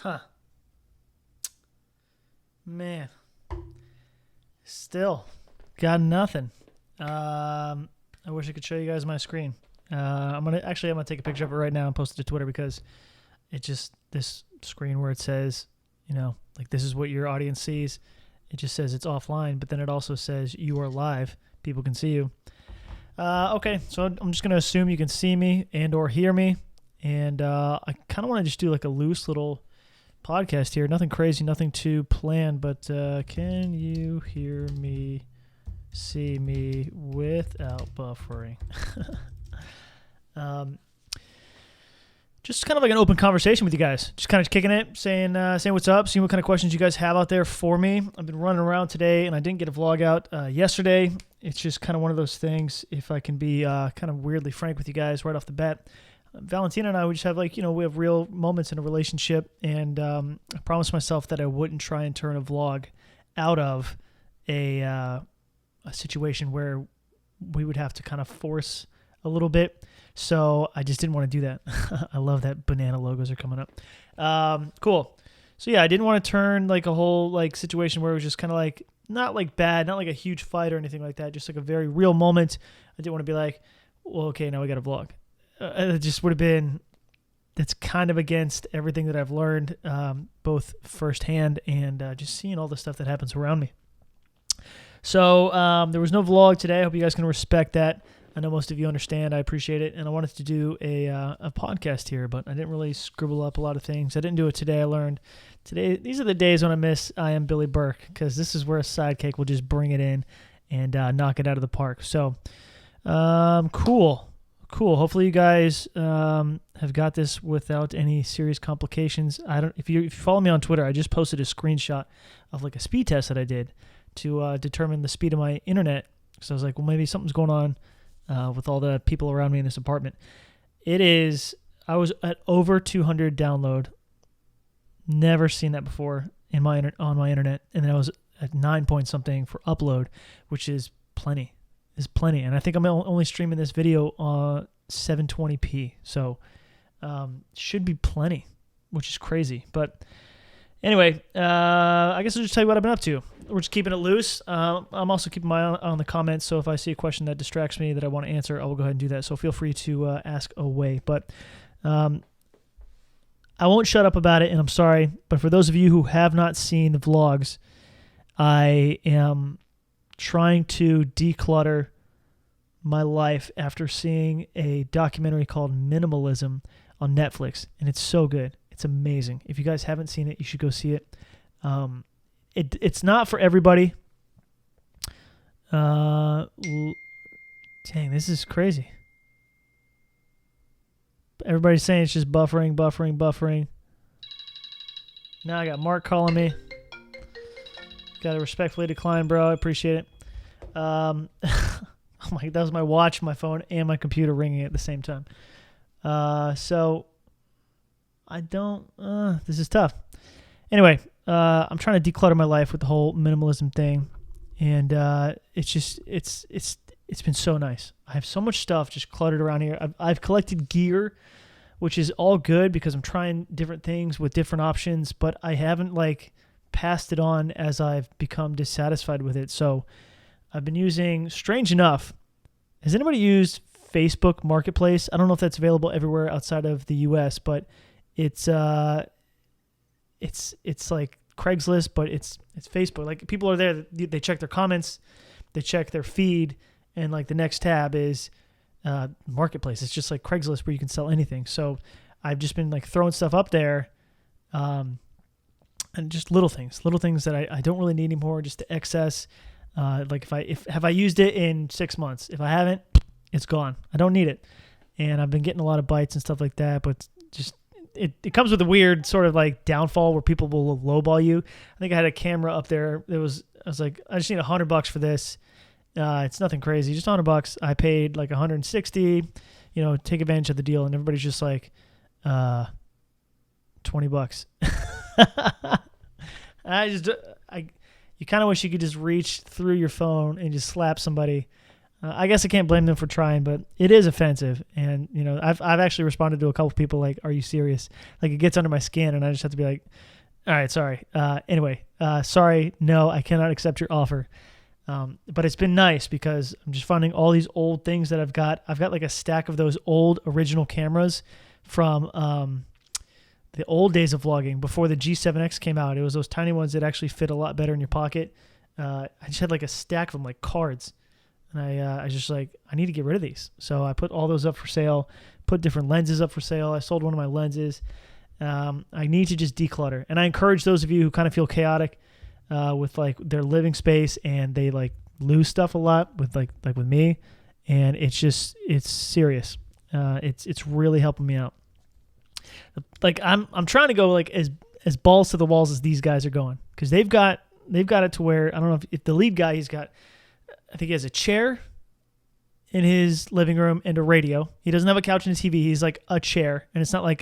Huh. Man. Still got nothing. I wish I could show you guys my screen. I'm gonna take a picture of it right now and post it to Twitter because it just, this screen where it says, like this is what your audience sees. It just says it's offline, but then it also says you are live. People can see you. Okay, so I'm just gonna assume you can see me and or hear me, and I kind of want to just do like a loose little podcast here. Nothing crazy, nothing too planned, but can you hear me, see me without buffering? Just kind of like an open conversation with you guys. Just kind of kicking it, saying what's up, seeing what kind of questions you guys have out there for me. I've been running around today, and I didn't get a vlog out yesterday. It's just kind of one of those things, if I can be kind of weirdly frank with you guys right off the bat. Valentina and I, we just have we have real moments in a relationship, and I promised myself that I wouldn't try and turn a vlog out of a situation where we would have to kind of force a little bit. So I just didn't want to do that. I love that banana logos are coming up. Cool. So yeah, I didn't want to turn like a whole like situation where it was just kind of like, not like bad, not like a huge fight or anything like that. Just like a very real moment. I didn't want to be like, well, okay, now we got a vlog. It just would have been, that's kind of against everything that I've learned, both firsthand and just seeing all the stuff that happens around me. So there was no vlog today. I hope you guys can respect that. I know most of you understand. I appreciate it. And I wanted to do a podcast here, but I didn't really scribble up a lot of things. I didn't do it today. I learned today, these are the days when I miss I Am Billy Burke, because this is where a sidekick will just bring it in and knock it out of the park. So cool. Hopefully you guys have got this without any serious complications. If you follow me on Twitter, I just posted a screenshot of like a speed test that I did to determine the speed of my internet. So I was like, well, maybe something's going on with all the people around me in this apartment. I was at over 200 download. Never seen that before on my internet. And then I was at 9 point something for upload, which is plenty. And I think I'm only streaming this video on 720p. So should be plenty, which is crazy. But anyway, I guess I'll just tell you what I've been up to. We're just keeping it loose. I'm also keeping my eye on the comments, so if I see a question that distracts me that I want to answer, I will go ahead and do that. So feel free to ask away. But I won't shut up about it, and I'm sorry. But for those of you who have not seen the vlogs, I am trying to declutter my life after seeing a documentary called Minimalism on Netflix, and it's so good. It's amazing. If you guys haven't seen it, you should go see it. It's not for everybody. Dang, this is crazy. Everybody's saying it's just buffering. Now I got Mark calling me. Got to respectfully decline, bro. I appreciate it. Oh my, that was my watch, my phone, and my computer ringing at the same time. So I don't. This is tough. Anyway, I'm trying to declutter my life with the whole minimalism thing, and it's been so nice. I have so much stuff just cluttered around here. I've collected gear, which is all good because I'm trying different things with different options, but I haven't like passed it on as I've become dissatisfied with it. So I've been using, strange enough, has anybody used Facebook Marketplace? I don't know if that's available everywhere outside of the US, but it's like Craigslist, but it's Facebook. Like people are there, they check their comments, they check their feed, and like the next tab is Marketplace. It's just like Craigslist where you can sell anything. So I've just been like throwing stuff up there, and just little things that I don't really need anymore, just to excess. Like have I used it in 6 months? If I haven't, it's gone. I don't need it. And I've been getting a lot of bites and stuff like that, but just it comes with a weird sort of like downfall where people will lowball you. I think I had a camera up there. I was like, I just need $100 for this. It's nothing crazy, just $100. I paid like $160, take advantage of the deal. And everybody's just like, $20. You kind of wish you could just reach through your phone and just slap somebody I guess I can't blame them for trying, but it is offensive. And, you know, I've actually responded to a couple people like, are you serious? Like, it gets under my skin, and I just have to be like, all right, sorry. Anyway, sorry, no, I cannot accept your offer. But it's been nice because I'm just finding all these old things that I've got. I've got like a stack of those old original cameras from the old days of vlogging before the G7X came out. It was those tiny ones that actually fit a lot better in your pocket. I just had like a stack of them, like cards. And I just like, I need to get rid of these. So I put all those up for sale, put different lenses up for sale. I sold one of my lenses. I need to just declutter. And I encourage those of you who kind of feel chaotic with like their living space and they like lose stuff a lot with like with me. And it's serious. It's really helping me out. Like I'm trying to go like as balls to the walls as these guys are going, because they've got it to where, I don't know if the lead guy, I think he has a chair in his living room and a radio. He doesn't have a couch and a TV. He's like a chair, and it's not a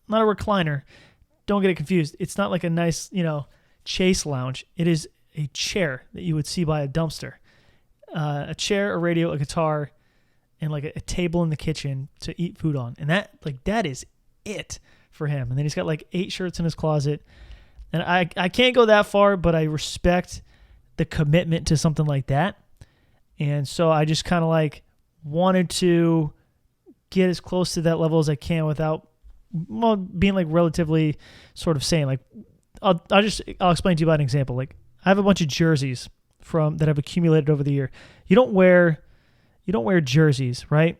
recliner. Don't get it confused. It's not like a nice, chase lounge. It is a chair that you would see by a dumpster. A chair, a radio, a guitar, and like a table in the kitchen to eat food on. And that is it for him. And then he's got like 8 shirts in his closet. And I can't go that far, but I respect the commitment to something like that. And so I just kind of like wanted to get as close to that level as I can without being like relatively sort of sane. Like I'll explain to you about an example. Like I have a bunch of jerseys that I've accumulated over the year. You don't wear jerseys, right?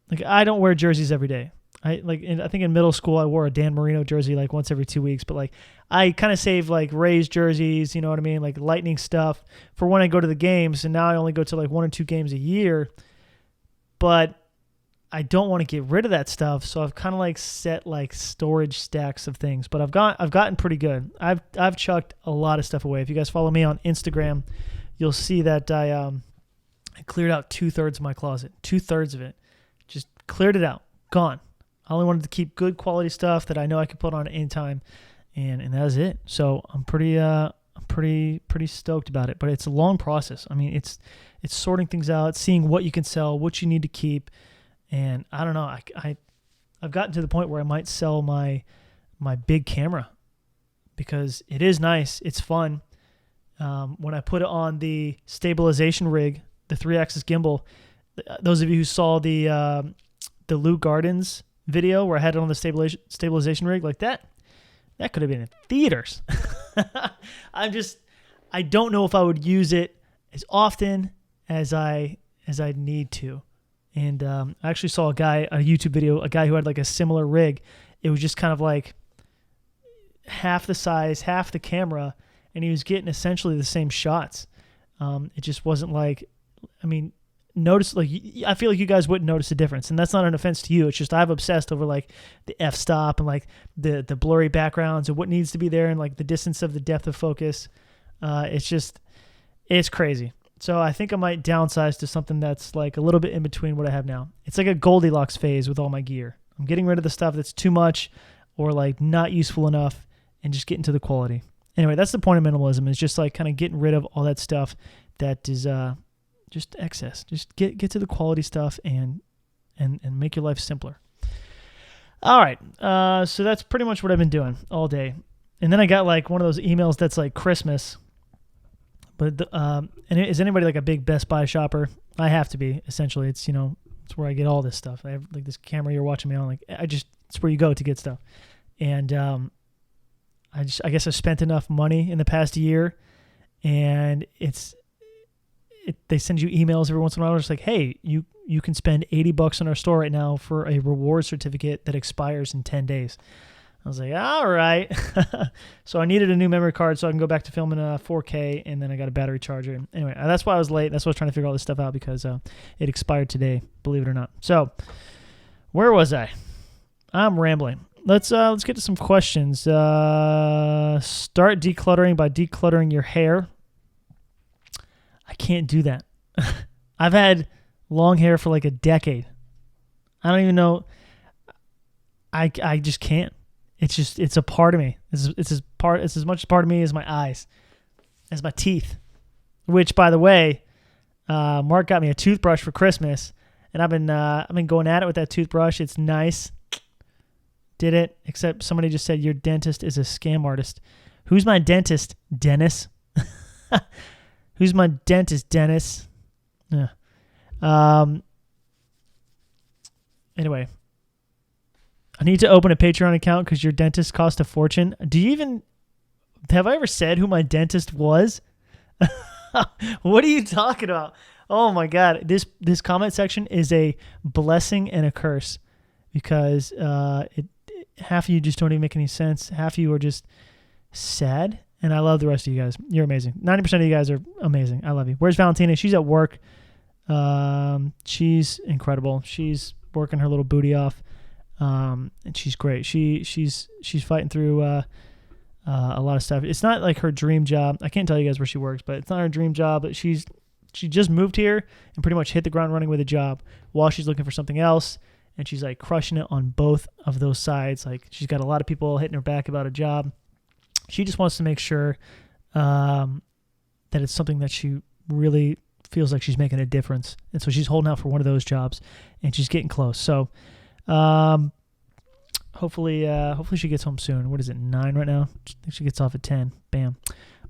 Like I don't wear jerseys every day. I think in middle school I wore a Dan Marino jersey like once every 2 weeks, but like I kind of save like Rays jerseys, you know what I mean? Like Lightning stuff for when I go to the games. And now I only go to like 1 or 2 games a year, but I don't want to get rid of that stuff. So I've kind of like set like storage stacks of things, but I've gotten pretty good. I've chucked a lot of stuff away. If you guys follow me on Instagram, you'll see that I cleared out 2/3 of my closet, 2/3 of it, just cleared it out, gone. I only wanted to keep good quality stuff that I know I could put on at any time, and that was it. So I'm pretty stoked about it. But it's a long process. I mean, it's sorting things out, seeing what you can sell, what you need to keep, and I don't know. I've gotten to the point where I might sell my big camera because it is nice. It's fun. When I put it on the stabilization rig, the 3-axis gimbal, those of you who saw the Lou Gardens video where I had it on the stabilization rig, like that could have been in theaters. I don't know if I would use it as often as I need to. And I actually saw a YouTube video, a guy who had like a similar rig. It was just kind of like half the size, half the camera, and he was getting essentially the same shots. It just wasn't like, I mean, I feel like you guys wouldn't notice a difference, and that's not an offense to you. It's just I've obsessed over like the f-stop and like the blurry backgrounds and what needs to be there and like the distance of the depth of focus. It's crazy. So I think I might downsize to something that's like a little bit in between what I have now. It's like a Goldilocks phase with all my gear. I'm getting rid of the stuff that's too much or like not useful enough and just getting to the quality. Anyway, that's the point of minimalism, is just like kind of getting rid of all that stuff that is just excess. Just get to the quality stuff and make your life simpler. All right. So that's pretty much what I've been doing all day. And then I got like one of those emails that's like Christmas. But and is anybody like a big Best Buy shopper? I have to be, essentially. It's, it's where I get all this stuff. I have like this camera you're watching me on. Like it's where you go to get stuff. And I guess I spent enough money in the past year, and they send you emails every once in a while. It's like, hey, you can spend $80 in our store right now for a reward certificate that expires in 10 days. I was like, all right. So I needed a new memory card so I can go back to filming 4K, and then I got a battery charger. Anyway, that's why I was late. That's why I was trying to figure all this stuff out, because it expired today, believe it or not. So where was I? I'm rambling. Let's get to some questions. Start decluttering by decluttering your hair. I can't do that. I've had long hair for like a decade. I don't even know. I just can't. It's a part of me. It's as much a part of me as my eyes, as my teeth, which, by the way, Mark got me a toothbrush for Christmas, and I've been going at it with that toothbrush. It's nice. Did it, except somebody just said your dentist is a scam artist. Who's my dentist, Dennis? Who's my dentist, Dennis? Yeah. Anyway, I need to open a Patreon account because your dentist cost a fortune. Have I ever said who my dentist was? What are you talking about? Oh my God. This comment section is a blessing and a curse because half of you just don't even make any sense. Half of you are just sad. And I love the rest of you guys. You're amazing. 90% of you guys are amazing. I love you. Where's Valentina? She's at work. She's incredible. She's working her little booty off. And she's great. She's fighting through a lot of stuff. It's not like her dream job. I can't tell you guys where she works, but it's not her dream job. But she just moved here and pretty much hit the ground running with a job while she's looking for something else. And she's like crushing it on both of those sides. Like she's got a lot of people hitting her back about a job. She just wants to make sure that it's something that she really feels like she's making a difference. And so she's holding out for one of those jobs and she's getting close. So hopefully she gets home soon. What is it, 9 right now? I think she gets off at 10. Bam.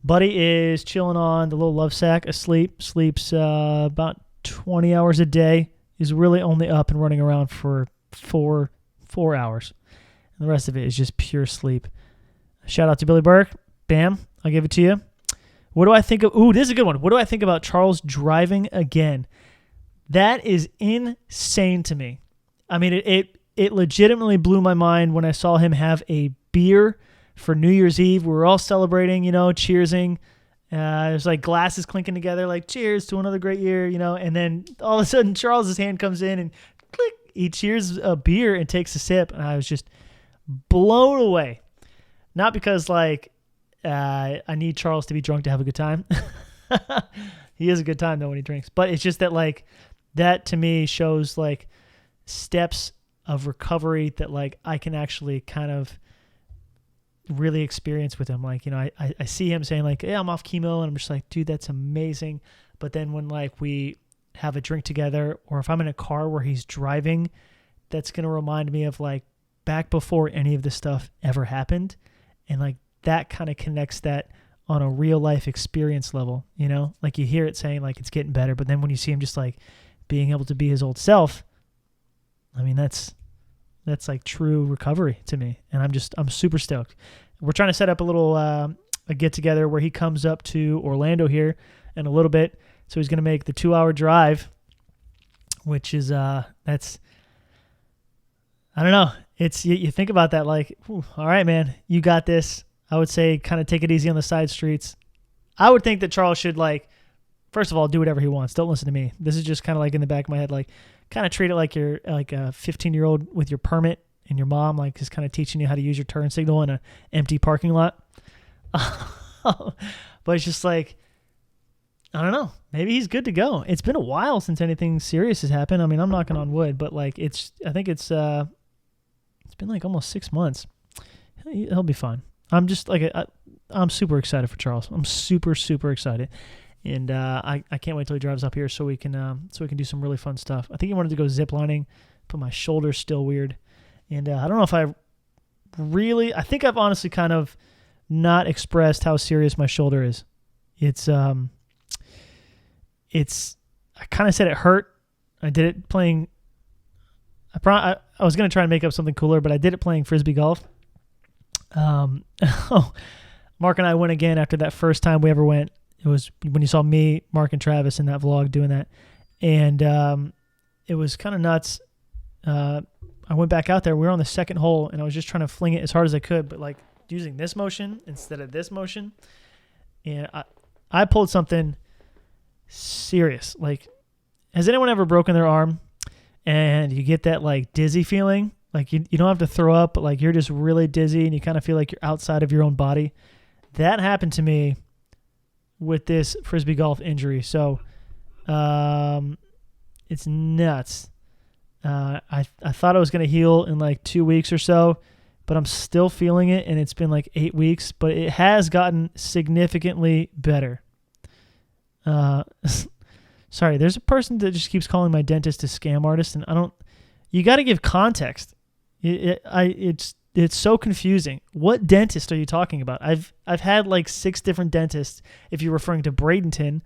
Buddy is chilling on the little love sack, asleep. Sleeps about 20 hours a day. Is really only up and running around for four hours. And the rest of it is just pure sleep. Shout out to Billy Burke. Bam. I'll give it to you. What do I think of... Ooh, this is a good one. What do I think about Charles driving again? That is insane to me. I mean, it legitimately blew my mind when I saw him have a beer for New Year's Eve. We were all celebrating, cheersing. There's like glasses clinking together, like cheers to another great year, and then all of a sudden Charles's hand comes in and click, he cheers a beer and takes a sip. And I was just blown away. Not because I need Charles to be drunk to have a good time. He has a good time though when he drinks, but it's just that that to me shows steps of recovery that I can actually kind of really experience with him. I see him saying yeah, I'm off chemo, and I'm just like, dude, that's amazing. But then when we have a drink together, or if I'm in a car where he's driving, that's going to remind me of back before any of this stuff ever happened. And that kind of connects that on a real life experience level, you hear it saying it's getting better, but then when you see him just being able to be his old self, I mean, that's true recovery to me. And I'm super stoked. We're trying to set up a little, a get together where he comes up to Orlando here in a little bit. So he's going to make the 2-hour drive, which is, that's, I don't know. It's, you think about that all right, man, you got this. I would say kind of take it easy on the side streets. I would think that Charles should first of all, do whatever he wants. Don't listen to me. This is just kind of in the back of my head, kind of treat it like you're a 15-year-old with your permit and your mom is kind of teaching you how to use your turn signal in an empty parking lot. But it's just I don't know. Maybe he's good to go. It's been a while since anything serious has happened. I mean, I'm knocking on wood, but I think it's been almost 6 months. He'll be fine. I'm just I'm super excited for Charles. I'm super, super excited. And I can't wait till he drives up here so we can do some really fun stuff. I think he wanted to go zip lining, but my shoulder's still weird. And I don't know if I think I've honestly kind of not expressed how serious my shoulder is. I kind of said it hurt. I did it playing. I was going to try and make up something cooler, but I did it playing Frisbee golf. Mark and I went again after that first time we ever went. It was when you saw me, Mark, and Travis in that vlog doing that. And it was kind of nuts. I went back out there. We were on the second hole, and I was just trying to fling it as hard as I could, but using this motion instead of this motion. And I pulled something serious. Has anyone ever broken their arm and you get that dizzy feeling? You don't have to throw up, but you're just really dizzy and you kind of feel like you're outside of your own body. That happened to me with this Frisbee golf injury. So it's nuts. I thought I was going to heal in 2 weeks or so, but I'm still feeling it, and it's been 8 weeks, but it has gotten significantly better. Sorry, there's a person that just keeps calling my dentist a scam artist, and you got to give context. It's so confusing. What dentist are you talking about? I've had like 6 different dentists. If you're referring to Bradenton,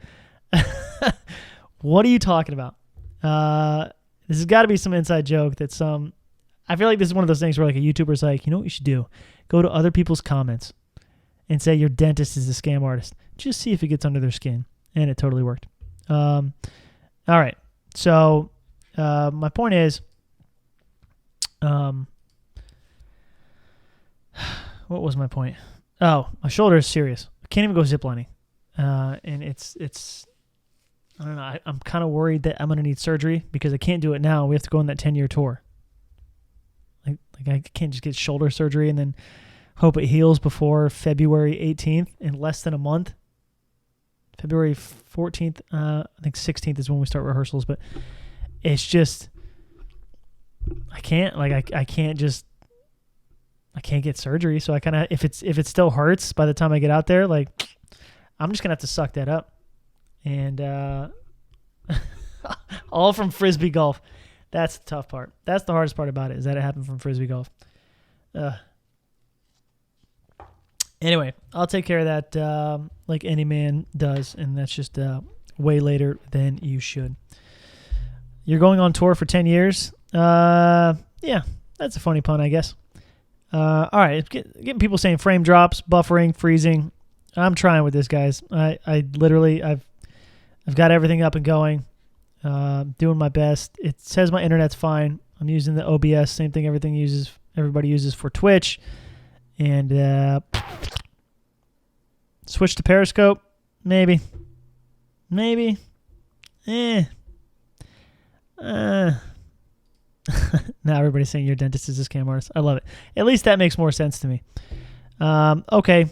what are you talking about? This has got to be some inside joke that some. I feel like this is one of those things where like a YouTuber's like, you know what you should do? Go to other people's comments and say your dentist is a scam artist. Just see if it gets under their skin, and it totally worked. All right. So my point is, what was my point? Oh, my shoulder is serious. I can't even go ziplining. And it's I don't know. I'm kind of worried that I'm going to need surgery because I can't do it now. We have to go on that 10-year tour. Like I can't just get shoulder surgery and then hope it heals before February 18th in less than a month. February 14th, I think 16th is when we start rehearsals, but it's just, I can't get surgery. So I kind of, if it still hurts by the time I get out there, like I'm just going to have to suck that up. And, all from Frisbee golf. That's the tough part. That's the hardest part about it, is that it happened from Frisbee golf. Anyway, I'll take care of that like any man does, and that's just way later than you should. You're going on tour for 10 years? Yeah, that's a funny pun, I guess. All right, getting people saying frame drops, buffering, freezing. I'm trying with this, guys. I literally, I've got everything up and going, doing my best. It says my internet's fine. I'm using the OBS, same thing everybody uses for Twitch. And switch to Periscope, maybe. Now everybody's saying your dentist is a scam artist. I love it. At least that makes more sense to me. Okay.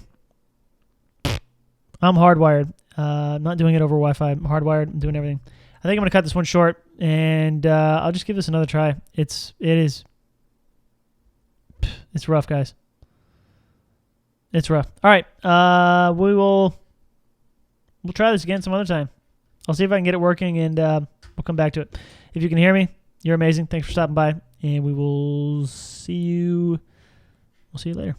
I'm hardwired. I'm not doing it over Wi-Fi. I'm hardwired. I'm doing everything. I think I'm going to cut this one short, and I'll just give this another try. It's rough, guys. It's rough. All right. We'll try this again some other time. I'll see if I can get it working, and we'll come back to it. If you can hear me, you're amazing. Thanks for stopping by, and we'll see you later.